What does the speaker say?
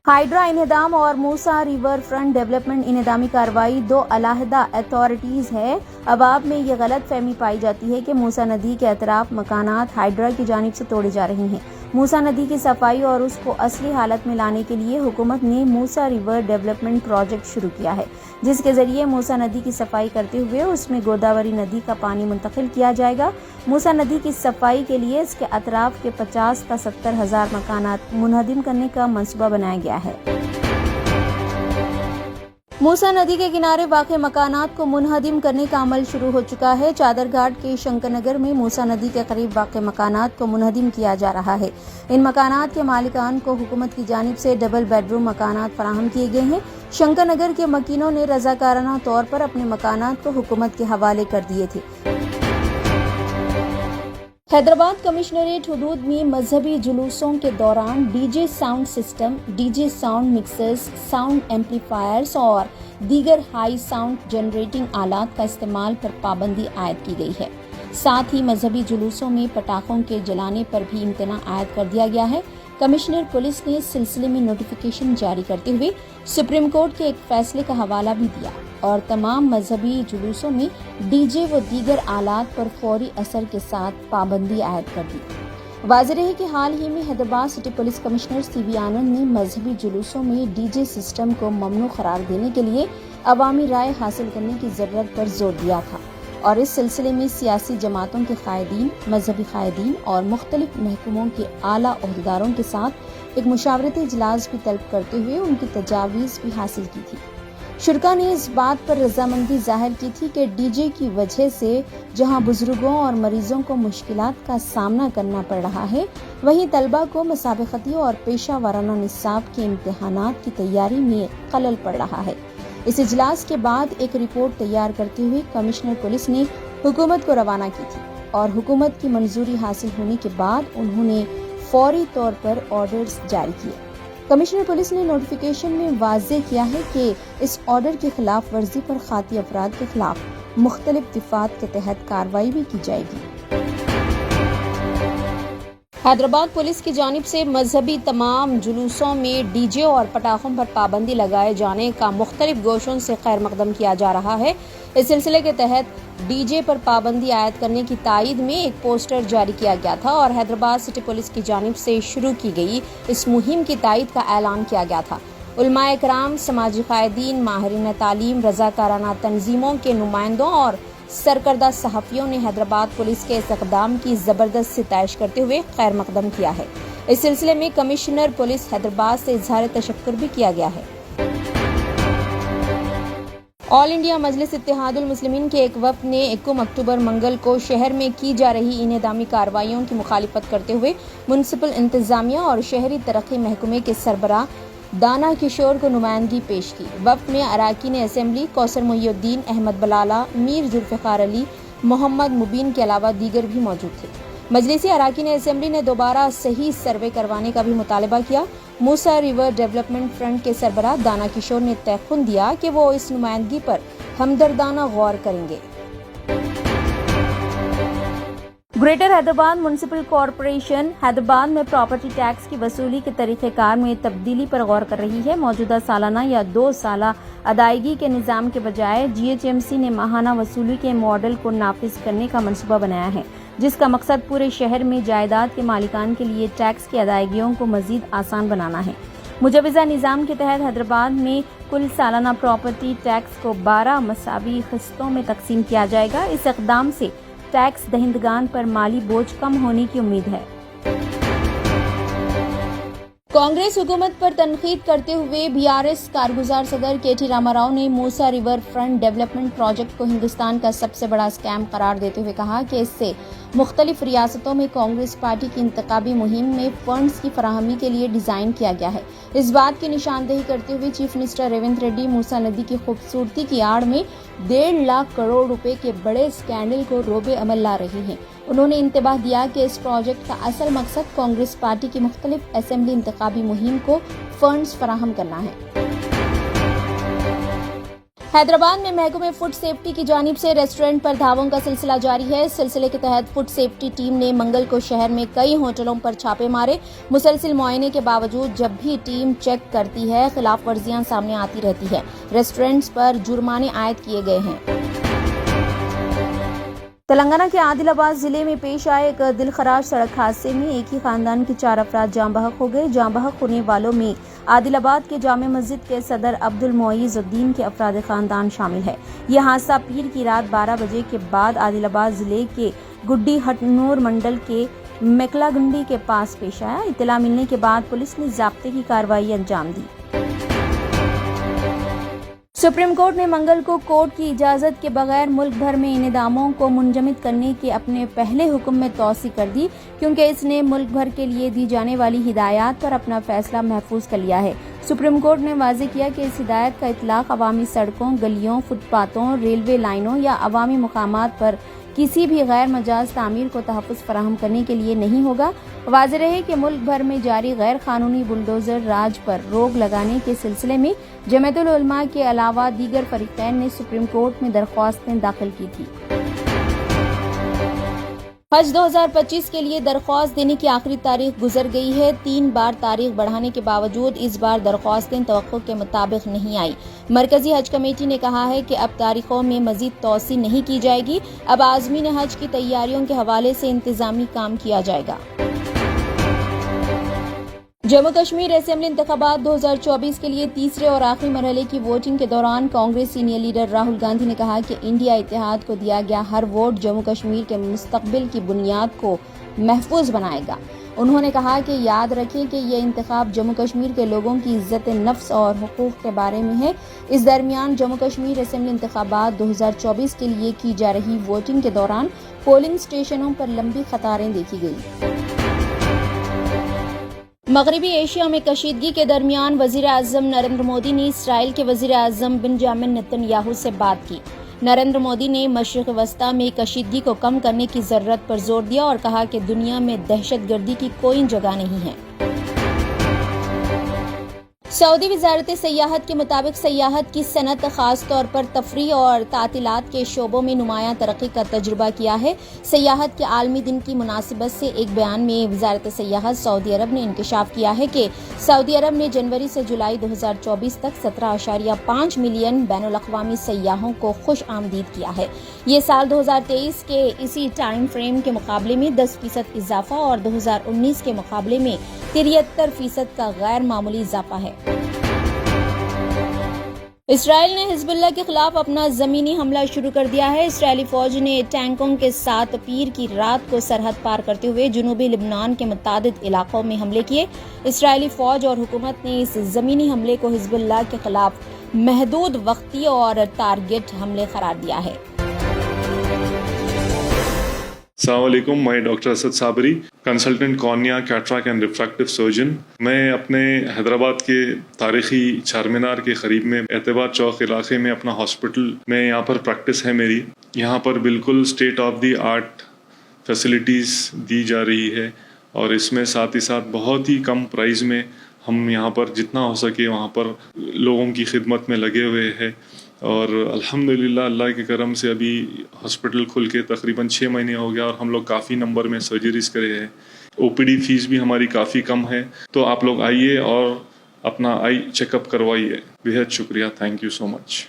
Hydra انہدام اور موسیٰ river front development انہدامی کارروائی دو علیحدہ اتھارٹیز ہے۔ عوام میں یہ غلط فہمی پائی جاتی ہے کہ موسیٰ ندی کے اطراف مکانات ہائیڈرا کی جانب سے توڑے جا رہے ہیں۔ موسیٰ ندی کی صفائی اور اس کو اصلی حالت میں لانے کے لیے حکومت نے موسیٰ ریور ڈیولپمنٹ پروجیکٹ شروع کیا ہے، جس کے ذریعے موسیٰ ندی کی صفائی کرتے ہوئے اس میں گوداوری ندی کا پانی منتقل کیا جائے گا۔ موسیٰ ندی کی صفائی کے لیے اس کے اطراف کے 50 تا 70 ہزار مکانات منہدم کرنے کا منصوبہ بنایا گیا ہے۔ موسیٰ ندی کے کنارے واقع مکانات کو منہدم کرنے کا عمل شروع ہو چکا ہے۔ چادر گھاٹ کے شنکر نگر میں موسیٰ ندی کے قریب واقع مکانات کو منہدم کیا جا رہا ہے۔ ان مکانات کے مالکان کو حکومت کی جانب سے ڈبل بیڈ روم مکانات فراہم کیے گئے ہیں۔ شنکر نگر کے مکینوں نے رضاکارانہ طور پر اپنے مکانات کو حکومت کے حوالے کر دیے تھے۔ حیدرآباد کمشنریٹ حدود میں مذہبی جلوسوں کے دوران D J sound system, D J sound mixers, sound amplifiers اور دیگر ہائی ساؤنڈ جنریٹنگ آلات کا استعمال پر پابندی عائد کی گئی ہے۔ ساتھ ہی مذہبی جلوسوں میں پٹاخوں کے جلانے پر بھی امتناع عائد کر دیا گیا ہے۔ کمشنر پولیس نے اس سلسلے میں نوٹیفیکیشن جاری کرتے ہوئے سپریم کورٹ کے ایک فیصلے کا حوالہ بھی دیا اور تمام مذہبی جلوسوں میں ڈی جے و دیگر آلات پر فوری اثر کے ساتھ پابندی عائد کر دی۔ واضح رہے کہ حال ہی میں حیدرآباد سٹی پولیس کمشنر سی وی آنند نے مذہبی جلوسوں میں ڈی جے سسٹم کو ممنوع قرار دینے کے لیے عوامی رائے حاصل کرنے کی ضرورت پر زور دیا تھا اور اس سلسلے میں سیاسی جماعتوں کے قائدین، مذہبی قائدین اور مختلف محکموں کے اعلیٰ عہدیداروں کے ساتھ ایک مشاورتی اجلاس بھی طلب کرتے ہوئے ان کی تجاویز بھی حاصل کی تھی۔ شرکا نے اس بات پر رضامندی ظاہر کی تھی کہ ڈی جے کی وجہ سے جہاں بزرگوں اور مریضوں کو مشکلات کا سامنا کرنا پڑ رہا ہے، وہیں طلبہ کو مسابقتی اور پیشہ ورانہ نصاب کے امتحانات کی تیاری میں خلل پڑ رہا ہے۔ اس اجلاس کے بعد ایک رپورٹ تیار کرتے ہوئے کمشنر پولیس نے حکومت کو روانہ کی تھی اور حکومت کی منظوری حاصل ہونے کے بعد انہوں نے فوری طور پر آرڈرز جاری کیے۔ کمشنر پولیس نے نوٹیفیکیشن میں واضح کیا ہے کہ اس آرڈر کی خلاف ورزی پر خاطی افراد کے خلاف مختلف دفعات کے تحت کارروائی بھی کی جائے گی۔ حیدرآباد پولیس کی جانب سے مذہبی تمام جلوسوں میں ڈی جے اور پٹاخوں پر پابندی لگائے جانے کا مختلف گوشوں سے خیر مقدم کیا جا رہا ہے۔ اس سلسلے کے تحت ڈی جے پر پابندی عائد کرنے کی تائید میں ایک پوسٹر جاری کیا گیا تھا اور حیدرآباد سٹی پولیس کی جانب سے شروع کی گئی اس مہم کی تائید کا اعلان کیا گیا تھا۔ علماء کرام، سماجی قائدین، ماہرین تعلیم، رضاکارانہ تنظیموں کے نمائندوں اور سرکردہ صحافیوں نے حیدرآباد پولیس کے اس اقدام کی زبردست ستائش کرتے ہوئے خیر مقدم کیا ہے۔ اس سلسلے میں کمشنر پولیس حیدرآباد سے اظہار تشکر بھی کیا گیا ہے۔ آل انڈیا مجلس اتحاد المسلمین کے ایک وفد نے 21 اکتوبر منگل کو شہر میں کی جا رہی انہدامی کارروائیوں کی مخالفت کرتے ہوئے میونسپل انتظامیہ اور شہری ترقی محکمے کے سربراہ دانا کشور کو نمائندگی پیش کی۔ وفد میں اراکین اسمبلی کوثر محی الدین، احمد بلالہ، میر ذوالفقار علی، محمد مبین کے علاوہ دیگر بھی موجود تھے۔ مجلسی اراکین اسمبلی نے دوبارہ صحیح سروے کروانے کا بھی مطالبہ کیا۔ موسیٰ ریور ڈیولپمنٹ فرنٹ کے سربراہ دانا کشور نے تیقن دیا کہ وہ اس نمائندگی پر ہمدردانہ غور کریں گے۔ Greater Hyderabad municipal corporation Hyderabad میں پراپرٹی ٹیکس کی وصولی کے طریقہ کار میں تبدیلی پر غور کر رہی ہے۔ موجودہ سالانہ یا 2 سالہ ادائیگی کے نظام کے بجائے جی ایچ ایم سی نے ماہانہ وصولی کے ماڈل کو نافذ کرنے کا منصوبہ بنایا ہے، جس کا مقصد پورے شہر میں جائیداد کے مالکان کے لیے ٹیکس کی ادائیگیوں کو مزید آسان بنانا ہے۔ مجوزہ نظام کے تحت حیدرآباد میں کل سالانہ پراپرٹی ٹیکس کو 12 مساوی قسطوں میں تقسیم کیا جائے گا۔ اس اقدام سے ٹیکس دہندگان پر مالی بوجھ کم ہونے کی امید ہے۔ کانگریس حکومت پر تنقید کرتے ہوئے بی آر ایس کارگزار صدر کے ٹی راما راؤ نے موسیٰ ریور فرنٹ ڈیولپمنٹ پروجیکٹ کو ہندوستان کا سب سے بڑا اسکیم قرار دیتے ہوئے کہا کہ اس سے مختلف ریاستوں میں کانگریس پارٹی کی انتخابی مہم میں فنڈز کی فراہمی کے لیے ڈیزائن کیا گیا ہے۔ اس بات کی نشاندہی کرتے ہوئے چیف منسٹر ریونت ریڈی موسیٰ ندی کی خوبصورتی کی آڑ میں 1.5 لاکھ کروڑ روپے کے بڑے اسکینڈل کو روب عمل لا رہے ہیں۔ انہوں نے انتباہ دیا کہ اس پروجیکٹ کا اصل مقصد کانگریس پارٹی کی مختلف اسمبلی انتخابی مہم کو فنڈز فراہم کرنا ہے۔ حیدرآباد میں محکمہ فوڈ سیفٹی کی جانب سے ریسٹورنٹ پر دھاووں کا سلسلہ جاری ہے۔ اس سلسلے کے تحت فوڈ سیفٹی ٹیم نے منگل کو شہر میں کئی ہوٹلوں پر چھاپے مارے۔ مسلسل معائنے کے باوجود جب بھی ٹیم چیک کرتی ہے، خلاف ورزیاں سامنے آتی رہتی ہے۔ ریسٹورنٹس پر جرمانے عائد کیے گئے ہیں۔ تلنگانہ کے عادل آباد ضلع میں پیش آئے ایک دلخراش سڑک حادثے میں ایک ہی خاندان کے 4 افراد جاں بحق ہو گئے۔ جاں بحق ہونے والوں میں عادل آباد کے جامع مسجد کے صدر عبد المعیز الدین کے افراد خاندان شامل ہے۔ یہ حادثہ پیر کی رات 12 بجے کے بعد عادل آباد ضلع کے گڈی ہٹنور منڈل کے میکلا گنڈی کے پاس پیش آیا۔ اطلاع ملنے کے بعد پولیس نے ضابطے کی کارروائی انجام دی۔ سپریم کورٹ نے منگل کو کورٹ کی اجازت کے بغیر ملک بھر میں انعداموں کو منجمد کرنے کے اپنے پہلے حکم میں توسیع کر دی، کیونکہ اس نے ملک بھر کے لیے دی جانے والی ہدایات پر اپنا فیصلہ محفوظ کر لیا ہے۔ سپریم کورٹ نے واضح کیا کہ اس ہدایت کا اطلاق عوامی سڑکوں، گلیوں، فٹ پاتھوں، ریلوے لائنوں یا عوامی مقامات پر کسی بھی غیر مجاز تعمیر کو تحفظ فراہم کرنے کے لیے نہیں ہوگا۔ واضح رہے کہ ملک بھر میں جاری غیر قانونی بلڈوزر راج پر روک لگانے کے سلسلے میں جمعیت العلماء کے علاوہ دیگر فریقین نے سپریم کورٹ میں درخواستیں داخل کی تھی۔ حج 2025 کے لیے درخواست دینے کی آخری تاریخ گزر گئی ہے۔ 3 بار تاریخ بڑھانے کے باوجود اس بار درخواستیں توقع کے مطابق نہیں آئی۔ مرکزی حج کمیٹی نے کہا ہے کہ اب تاریخوں میں مزید توسیع نہیں کی جائے گی۔ اب عازمین حج کی تیاریوں کے حوالے سے انتظامی کام کیا جائے گا۔ جموں کشمیر اسمبلی انتخابات 2024 کے لیے تیسرے اور آخری مرحلے کی ووٹنگ کے دوران کانگریس سینئر لیڈر راہل گاندھی نے کہا کہ انڈیا اتحاد کو دیا گیا ہر ووٹ جموں کشمیر کے مستقبل کی بنیاد کو محفوظ بنائے گا۔ انہوں نے کہا کہ یاد رکھیں کہ یہ انتخاب جموں کشمیر کے لوگوں کی عزت نفس اور حقوق کے بارے میں ہے۔ اس درمیان جموں کشمیر اسمبلی انتخابات 2024 کے لیے کی جا رہی ووٹنگ کے دوران پولنگ اسٹیشنوں پر لمبی قطاریں دیکھی گئی۔ مغربی ایشیا میں کشیدگی کے درمیان وزیر اعظم نریندر مودی نے اسرائیل کے وزیر اعظم بنجامن نیتن یاہو سے بات کی۔ نریندر مودی نے مشرق وسطی میں کشیدگی کو کم کرنے کی ضرورت پر زور دیا اور کہا کہ دنیا میں دہشت گردی کی کوئی جگہ نہیں ہے۔ سعودی وزارت سیاحت کے مطابق سیاحت کی صنعت خاص طور پر تفریح اور تعطیلات کے شعبوں میں نمایاں ترقی کا تجربہ کیا ہے۔ سیاحت کے عالمی دن کی مناسبت سے ایک بیان میں وزارت سیاحت سعودی عرب نے انکشاف کیا ہے کہ سعودی عرب نے جنوری سے جولائی 2024 تک 17.5 ملین بین الاقوامی سیاحوں کو خوش آمدید کیا ہے۔ یہ سال 2023 کے اسی ٹائم فریم کے مقابلے میں 10% اضافہ اور 2019 کے مقابلے میں 73% کا غیر معمولی اضافہ ہے۔ اسرائیل نے حزب اللہ کے خلاف اپنا زمینی حملہ شروع کر دیا ہے۔ اسرائیلی فوج نے ٹینکوں کے ساتھ پیر کی رات کو سرحد پار کرتے ہوئے جنوبی لبنان کے متعدد علاقوں میں حملے کیے۔ اسرائیلی فوج اور حکومت نے اس زمینی حملے کو حزب اللہ کے خلاف محدود وقتی اور ٹارگٹ حملے قرار دیا ہے۔ السلام علیکم، میں doctor Asad Sabri, consultant cornea cataract and refractive surgeon. میں اپنے حیدرآباد کے تاریخی چار مینار کے قریب میں اعتبار چوک علاقے میں اپنا ہاسپٹل میں یہاں پر پریکٹس ہے میری۔ یہاں پر بالکل state of the art facilities دی جا رہی ہے اور اس میں ساتھ ہی ساتھ بہت ہی کم پرائز میں ہم یہاں پر جتنا ہو سکے وہاں پر لوگوں کی خدمت میں لگے ہوئے ہیں اور الحمدللہ اللہ کے کرم سے ابھی ہاسپٹل کھل کے تقریباً 6 مہینے ہو گیا اور ہم لوگ کافی نمبر میں سرجریز کرے ہیں۔ OPD فیس بھی ہماری کافی کم ہے، تو آپ لوگ آئیے اور اپنا آئی چیک اپ کروائیے۔ بہت شکریہ، تھینک یو سو مچ۔